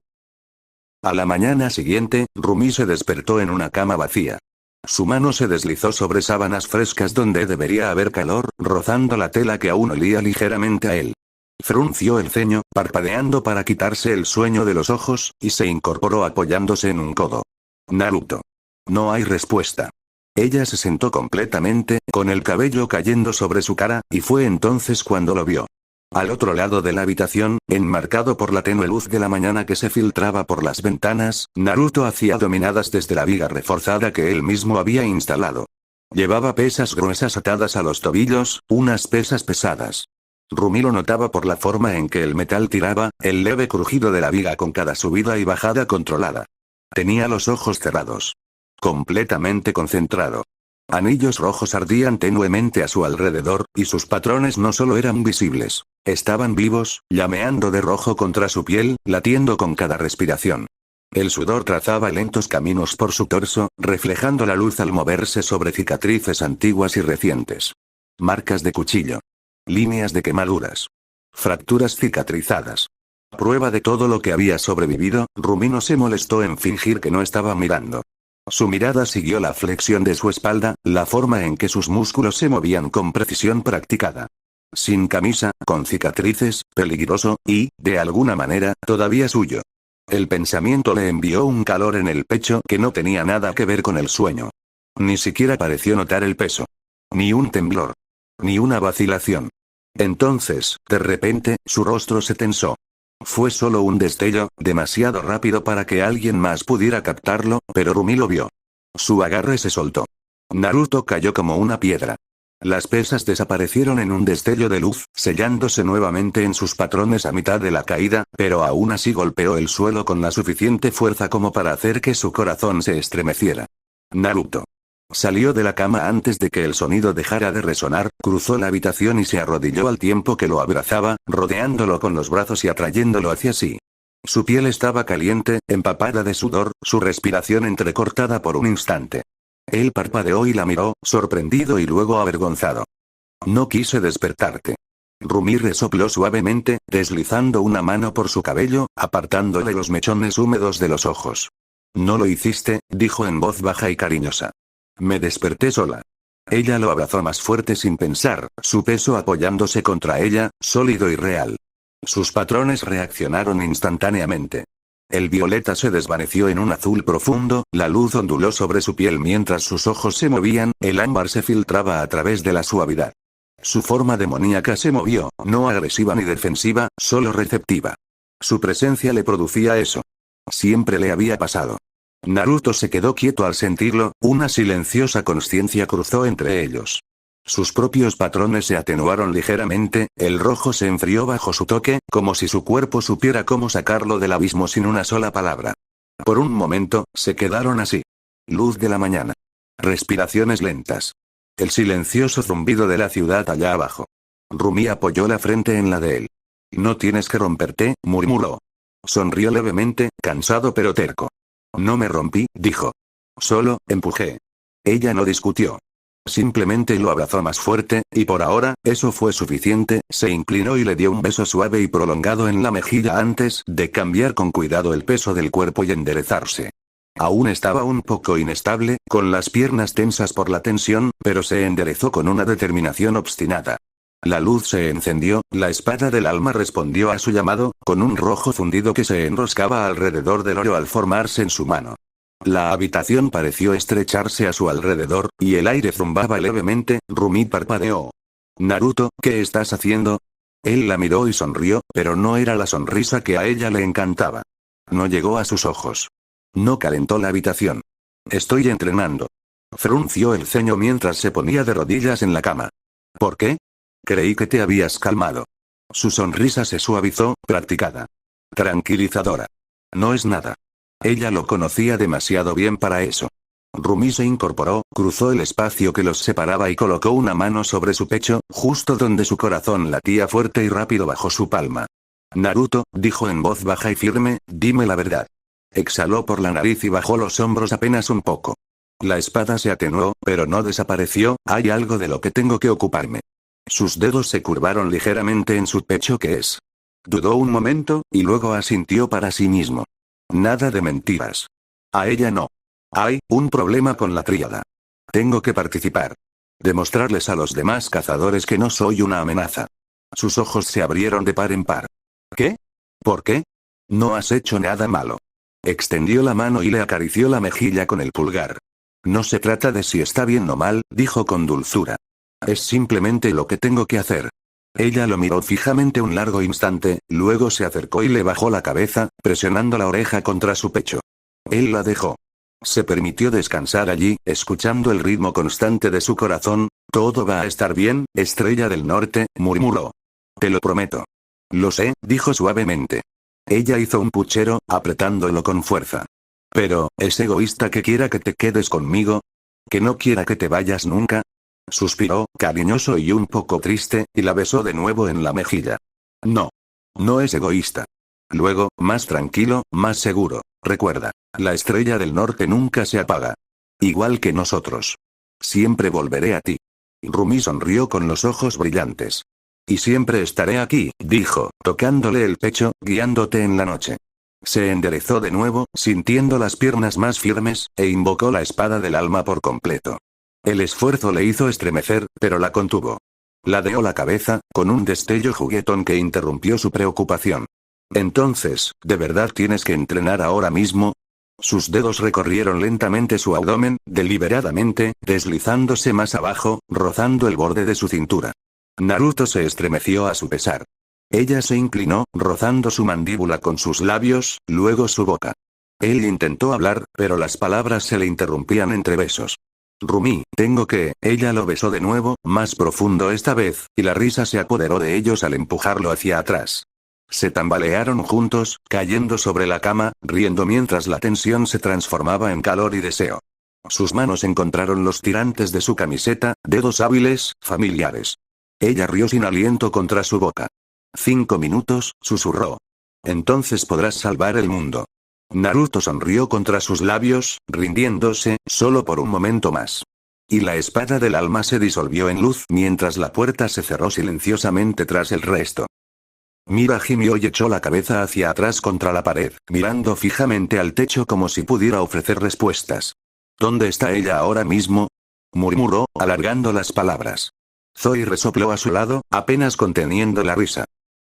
A la mañana siguiente, Rumi se despertó en una cama vacía. Su mano se deslizó sobre sábanas frescas donde debería haber calor, rozando la tela que aún olía ligeramente a él. Frunció el ceño, parpadeando para quitarse el sueño de los ojos, y se incorporó apoyándose en un codo. Naruto. No hay respuesta. Ella se sentó completamente, con el cabello cayendo sobre su cara, y fue entonces cuando lo vio. Al otro lado de la habitación, enmarcado por la tenue luz de la mañana que se filtraba por las ventanas, Naruto hacía dominadas desde la viga reforzada que él mismo había instalado. Llevaba pesas gruesas atadas a los tobillos, unas pesas pesadas. Rumi lo notaba por la forma en que el metal tiraba, el leve crujido de la viga con cada subida y bajada controlada. Tenía los ojos cerrados. Completamente concentrado. Anillos rojos ardían tenuemente a su alrededor, y sus patrones no solo eran visibles, estaban vivos, llameando de rojo contra su piel, latiendo con cada respiración. El sudor trazaba lentos caminos por su torso, reflejando la luz al moverse sobre cicatrices antiguas y recientes. Marcas de cuchillo. Líneas de quemaduras. Fracturas cicatrizadas. Prueba de todo lo que había sobrevivido, Rumi no se molestó en fingir que no estaba mirando. Su mirada siguió la flexión de su espalda, la forma en que sus músculos se movían con precisión practicada. Sin camisa, con cicatrices, peligroso, y, de alguna manera, todavía suyo. El pensamiento le envió un calor en el pecho que no tenía nada que ver con el sueño. Ni siquiera pareció notar el peso. Ni un temblor. Ni una vacilación. Entonces, de repente, su rostro se tensó. Fue solo un destello, demasiado rápido para que alguien más pudiera captarlo, pero Rumi lo vio. Su agarre se soltó. Naruto cayó como una piedra. Las pesas desaparecieron en un destello de luz, sellándose nuevamente en sus patrones a mitad de la caída, pero aún así golpeó el suelo con la suficiente fuerza como para hacer que su corazón se estremeciera. Naruto. Salió de la cama antes de que el sonido dejara de resonar, cruzó la habitación y se arrodilló al tiempo que lo abrazaba, rodeándolo con los brazos y atrayéndolo hacia sí. Su piel estaba caliente, empapada de sudor, su respiración entrecortada por un instante. Él parpadeó y la miró, sorprendido y luego avergonzado. No quise despertarte. Rumi resopló suavemente, deslizando una mano por su cabello, apartándole los mechones húmedos de los ojos. No lo hiciste, dijo en voz baja y cariñosa. Me desperté sola. Ella lo abrazó más fuerte sin pensar, su peso apoyándose contra ella, sólido y real. Sus patrones reaccionaron instantáneamente. El violeta se desvaneció en un azul profundo, la luz onduló sobre su piel mientras sus ojos se movían, el ámbar se filtraba a través de la suavidad. Su forma demoníaca se movió, no agresiva ni defensiva, solo receptiva. Su presencia le producía eso. Siempre le había pasado. Naruto se quedó quieto al sentirlo, una silenciosa consciencia cruzó entre ellos. Sus propios patrones se atenuaron ligeramente, el rojo se enfrió bajo su toque, como si su cuerpo supiera cómo sacarlo del abismo sin una sola palabra. Por un momento, se quedaron así. Luz de la mañana. Respiraciones lentas. El silencioso zumbido de la ciudad allá abajo. Rumi apoyó la frente en la de él. No tienes que romperte, murmuró. Sonrió levemente, cansado pero terco. No me rompí, dijo. Solo, empujé. Ella no discutió. Simplemente lo abrazó más fuerte, y por ahora, eso fue suficiente, se inclinó y le dio un beso suave y prolongado en la mejilla antes de cambiar con cuidado el peso del cuerpo y enderezarse. Aún estaba un poco inestable, con las piernas tensas por la tensión, pero se enderezó con una determinación obstinada. La luz se encendió, la espada del alma respondió a su llamado, con un rojo fundido que se enroscaba alrededor del oro al formarse en su mano. La habitación pareció estrecharse a su alrededor, y el aire zumbaba levemente. Rumi parpadeó. Naruto, ¿qué estás haciendo? Él la miró y sonrió, pero no era la sonrisa que a ella le encantaba. No llegó a sus ojos. No calentó la habitación. Estoy entrenando. Frunció el ceño mientras se ponía de rodillas en la cama. ¿Por qué? Creí que te habías calmado. Su sonrisa se suavizó, practicada. Tranquilizadora. No es nada. Ella lo conocía demasiado bien para eso. Rumi se incorporó, cruzó el espacio que los separaba y colocó una mano sobre su pecho, justo donde su corazón latía fuerte y rápido bajo su palma. Naruto, dijo en voz baja y firme, dime la verdad. Exhaló por la nariz y bajó los hombros apenas un poco. La espada se atenuó, pero no desapareció. Hay algo de lo que tengo que ocuparme. Sus dedos se curvaron ligeramente en su pecho. ¿Qué es? Dudó un momento, y luego asintió para sí mismo. Nada de mentiras. A ella no. Hay un problema con la tríada. Tengo que participar. Demostrarles a los demás cazadores que no soy una amenaza. Sus ojos se abrieron de par en par. ¿Qué? ¿Por qué? No has hecho nada malo. Extendió la mano y le acarició la mejilla con el pulgar. No se trata de si está bien o mal, dijo con dulzura. Es simplemente lo que tengo que hacer. Ella lo miró fijamente un largo instante, luego se acercó y le bajó la cabeza, presionando la oreja contra su pecho. Él la dejó. Se permitió descansar allí, escuchando el ritmo constante de su corazón. Todo va a estar bien, estrella del norte, murmuró. Te lo prometo. Lo sé, dijo suavemente. Ella hizo un puchero, apretándolo con fuerza. Pero, ¿es egoísta que quiera que te quedes conmigo? ¿Que no quiera que te vayas nunca? Suspiró, cariñoso y un poco triste, y la besó de nuevo en la mejilla. No. No es egoísta. Luego, más tranquilo, más seguro. Recuerda, la estrella del norte nunca se apaga. Igual que nosotros. Siempre volveré a ti. Rumi sonrió con los ojos brillantes. Y siempre estaré aquí, dijo, tocándole el pecho, guiándote en la noche. Se enderezó de nuevo, sintiendo las piernas más firmes, e invocó la espada del alma por completo. El esfuerzo le hizo estremecer, pero la contuvo. Ladeó la cabeza, con un destello juguetón que interrumpió su preocupación. Entonces, ¿de verdad tienes que entrenar ahora mismo? Sus dedos recorrieron lentamente su abdomen, deliberadamente, deslizándose más abajo, rozando el borde de su cintura. Naruto se estremeció a su pesar. Ella se inclinó, rozando su mandíbula con sus labios, luego su boca. Él intentó hablar, pero las palabras se le interrumpían entre besos. Rumi, tengo que... Ella lo besó de nuevo, más profundo esta vez, y la risa se apoderó de ellos al empujarlo hacia atrás. Se tambalearon juntos, cayendo sobre la cama, riendo mientras la tensión se transformaba en calor y deseo. Sus manos encontraron los tirantes de su camiseta, dedos hábiles, familiares. Ella rió sin aliento contra su boca. 5 minutos, susurró. Entonces podrás salvar el mundo. Naruto sonrió contra sus labios, rindiéndose, solo por un momento más. Y la espada del alma se disolvió en luz mientras la puerta se cerró silenciosamente tras el resto. Mira gimió y echó la cabeza hacia atrás contra la pared, mirando fijamente al techo como si pudiera ofrecer respuestas. ¿Dónde está ella ahora mismo? Murmuró, alargando las palabras. Zoe resopló a su lado, apenas conteniendo la risa.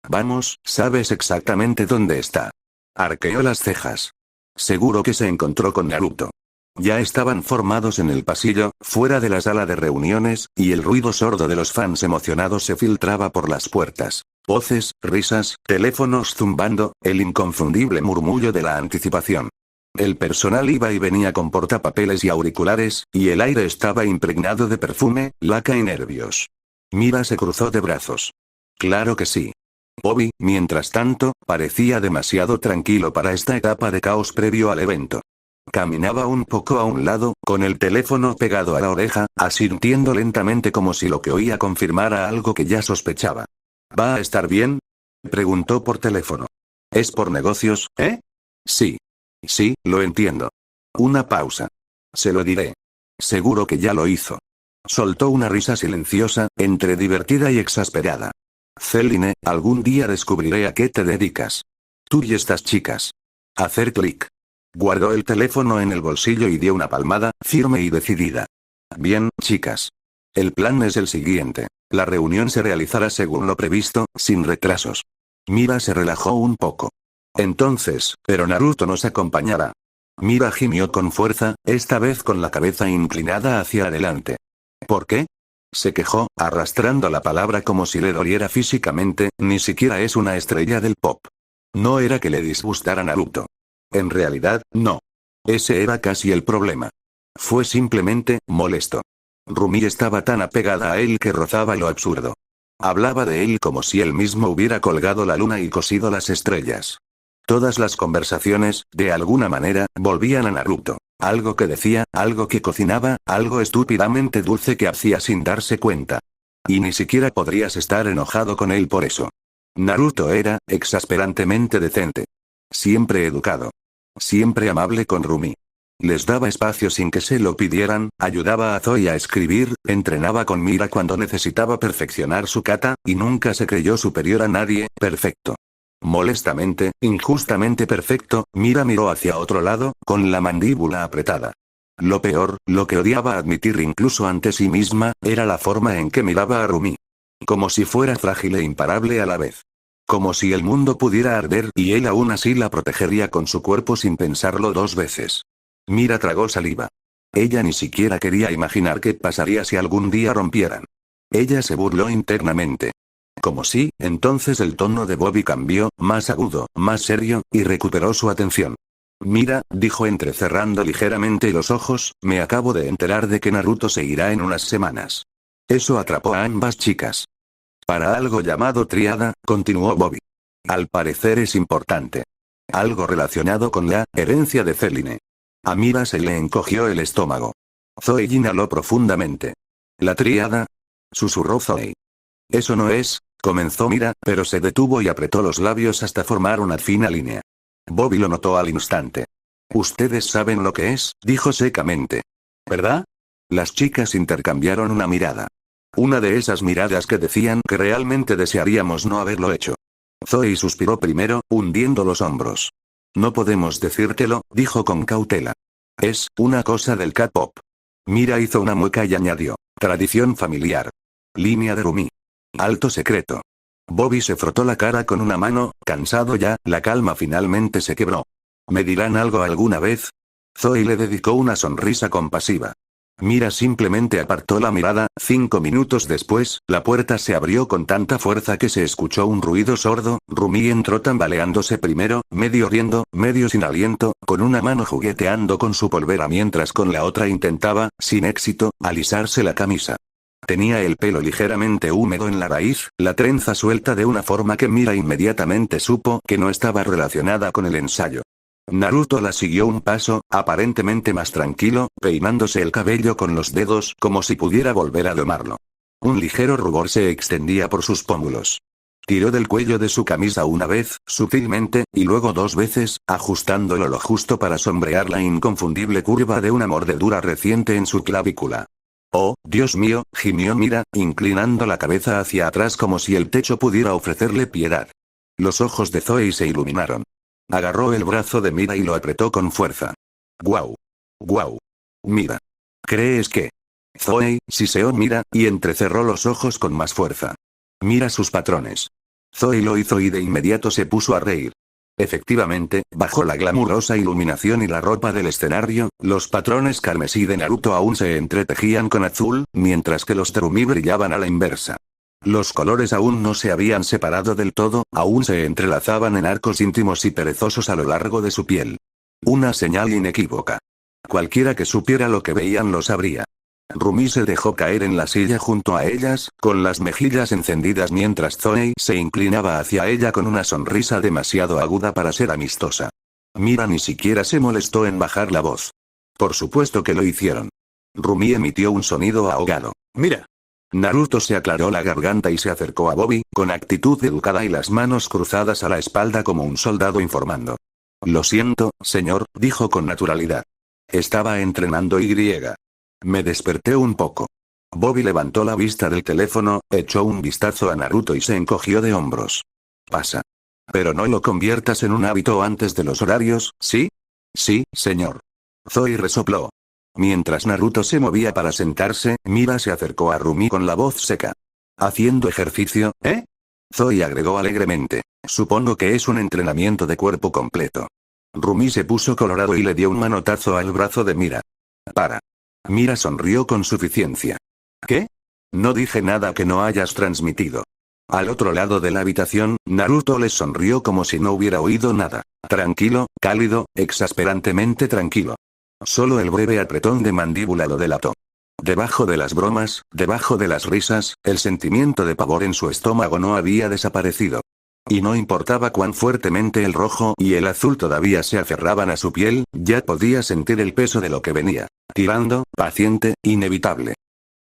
Vamos, sabes exactamente dónde está. Arqueó las cejas. Seguro que se encontró con Naruto. Ya estaban formados en el pasillo, fuera de la sala de reuniones, y el ruido sordo de los fans emocionados se filtraba por las puertas. Voces, risas, teléfonos zumbando, el inconfundible murmullo de la anticipación. El personal iba y venía con portapapeles y auriculares, y el aire estaba impregnado de perfume, laca y nervios. Mira se cruzó de brazos. Claro que sí. Bobby, mientras tanto, parecía demasiado tranquilo para esta etapa de caos previo al evento. Caminaba un poco a un lado, con el teléfono pegado a la oreja, asintiendo lentamente como si lo que oía confirmara algo que ya sospechaba. ¿Va a estar bien? Preguntó por teléfono. ¿Es por negocios, eh? Sí. Sí, lo entiendo. Una pausa. Se lo diré. Seguro que ya lo hizo. Soltó una risa silenciosa, entre divertida y exasperada. Celine, algún día descubriré a qué te dedicas. Tú y estas chicas. Hacer clic. Guardó el teléfono en el bolsillo y dio una palmada, firme y decidida. Bien, chicas. El plan es el siguiente. La reunión se realizará según lo previsto, sin retrasos. Mira se relajó un poco. Entonces, pero Naruto nos acompañará. Mira gimió con fuerza, esta vez con la cabeza inclinada hacia adelante. ¿Por qué? Se quejó, arrastrando la palabra como si le doliera físicamente, ni siquiera es una estrella del pop. No era que le disgustara Naruto. En realidad, no. Ese era casi el problema. Fue simplemente, molesto. Rumi estaba tan apegada a él que rozaba lo absurdo. Hablaba de él como si él mismo hubiera colgado la luna y cosido las estrellas. Todas las conversaciones, de alguna manera, volvían a Naruto. Algo que decía, algo que cocinaba, algo estúpidamente dulce que hacía sin darse cuenta. Y ni siquiera podrías estar enojado con él por eso. Naruto era, exasperantemente decente. Siempre educado. Siempre amable con Rumi. Les daba espacio sin que se lo pidieran, ayudaba a Zoe a escribir, entrenaba con Mira cuando necesitaba perfeccionar su kata, y nunca se creyó superior a nadie, perfecto. Molestamente, injustamente perfecto, Mira miró hacia otro lado, con la mandíbula apretada. Lo peor, lo que odiaba admitir incluso ante sí misma, era la forma en que miraba a Rumi. Como si fuera frágil e imparable a la vez. Como si el mundo pudiera arder y él aún así la protegería con su cuerpo sin pensarlo dos veces. Mira tragó saliva. Ella ni siquiera quería imaginar qué pasaría si algún día rompieran. Ella se burló internamente. Como si, entonces el tono de Bobby cambió, más agudo, más serio, y recuperó su atención. Mira, dijo entrecerrando ligeramente los ojos, me acabo de enterar de que Naruto se irá en unas semanas. Eso atrapó a ambas chicas. Para algo llamado triada, continuó Bobby. Al parecer es importante. Algo relacionado con la herencia de Celine. A Mira se le encogió el estómago. Zoe inhaló profundamente. ¿La tríada? Susurró Zoe. Eso no es, comenzó Mira, pero se detuvo y apretó los labios hasta formar una fina línea. Bobby lo notó al instante. Ustedes saben lo que es, dijo secamente. ¿Verdad? Las chicas intercambiaron una mirada. Una de esas miradas que decían que realmente desearíamos no haberlo hecho. Zoe suspiró primero, hundiendo los hombros. No podemos decírtelo, dijo con cautela. Es una cosa del K-pop. Mira hizo una mueca y añadió. Tradición familiar. Línea de Rumi. Alto secreto. Bobby se frotó la cara con una mano, cansado ya, la calma finalmente se quebró. ¿Me dirán algo alguna vez? Zoe le dedicó una sonrisa compasiva. Mira simplemente apartó la mirada, 5 minutos después, la puerta se abrió con tanta fuerza que se escuchó un ruido sordo, Rumi entró tambaleándose primero, medio riendo, medio sin aliento, con una mano jugueteando con su polvera mientras con la otra intentaba, sin éxito, alisarse la camisa. Tenía el pelo ligeramente húmedo en la raíz, la trenza suelta de una forma que Mira inmediatamente supo que no estaba relacionada con el ensayo. Naruto la siguió un paso, aparentemente más tranquilo, peinándose el cabello con los dedos como si pudiera volver a domarlo. Un ligero rubor se extendía por sus pómulos. Tiró del cuello de su camisa una vez, sutilmente, y luego 2 veces, ajustándolo lo justo para sombrear la inconfundible curva de una mordedura reciente en su clavícula. Oh, Dios mío, gimió Mira, inclinando la cabeza hacia atrás como si el techo pudiera ofrecerle piedad. Los ojos de Zoe se iluminaron. Agarró el brazo de Mira y lo apretó con fuerza. ¡Guau! ¡Guau! Mira. ¿Crees que? Zoe, siseó Mira, y entrecerró los ojos con más fuerza. Mira sus patrones. Zoe lo hizo y de inmediato se puso a reír. Efectivamente, bajo la glamurosa iluminación y la ropa del escenario, los patrones carmesí de Naruto aún se entretejían con azul, mientras que los Terumi brillaban a la inversa. Los colores aún no se habían separado del todo, aún se entrelazaban en arcos íntimos y perezosos a lo largo de su piel. Una señal inequívoca. Cualquiera que supiera lo que veían lo sabría. Rumi se dejó caer en la silla junto a ellas, con las mejillas encendidas mientras Zoe se inclinaba hacia ella con una sonrisa demasiado aguda para ser amistosa. Mira ni siquiera se molestó en bajar la voz. Por supuesto que lo hicieron. Rumi emitió un sonido ahogado. Mira. Naruto se aclaró la garganta y se acercó a Bobby, con actitud educada y las manos cruzadas a la espalda como un soldado informando. Lo siento, señor, dijo con naturalidad. Estaba entrenando y. Me desperté un poco. Bobby levantó la vista del teléfono, echó un vistazo a Naruto y se encogió de hombros. Pasa. Pero no lo conviertas en un hábito antes de los horarios, ¿sí? Sí, señor. Zoe resopló. Mientras Naruto se movía para sentarse, Mira se acercó a Rumi con la voz seca. ¿Haciendo ejercicio, eh? Zoe agregó alegremente. Supongo que es un entrenamiento de cuerpo completo. Rumi se puso colorado y le dio un manotazo al brazo de Mira. Para. Mira sonrió con suficiencia. ¿Qué? No dije nada que no hayas transmitido. Al otro lado de la habitación, Naruto les sonrió como si no hubiera oído nada. Tranquilo, cálido, exasperantemente tranquilo. Solo el breve apretón de mandíbula lo delató. Debajo de las bromas, debajo de las risas, el sentimiento de pavor en su estómago no había desaparecido. Y no importaba cuán fuertemente el rojo y el azul todavía se aferraban a su piel, ya podía sentir el peso de lo que venía. Tirando, paciente, inevitable.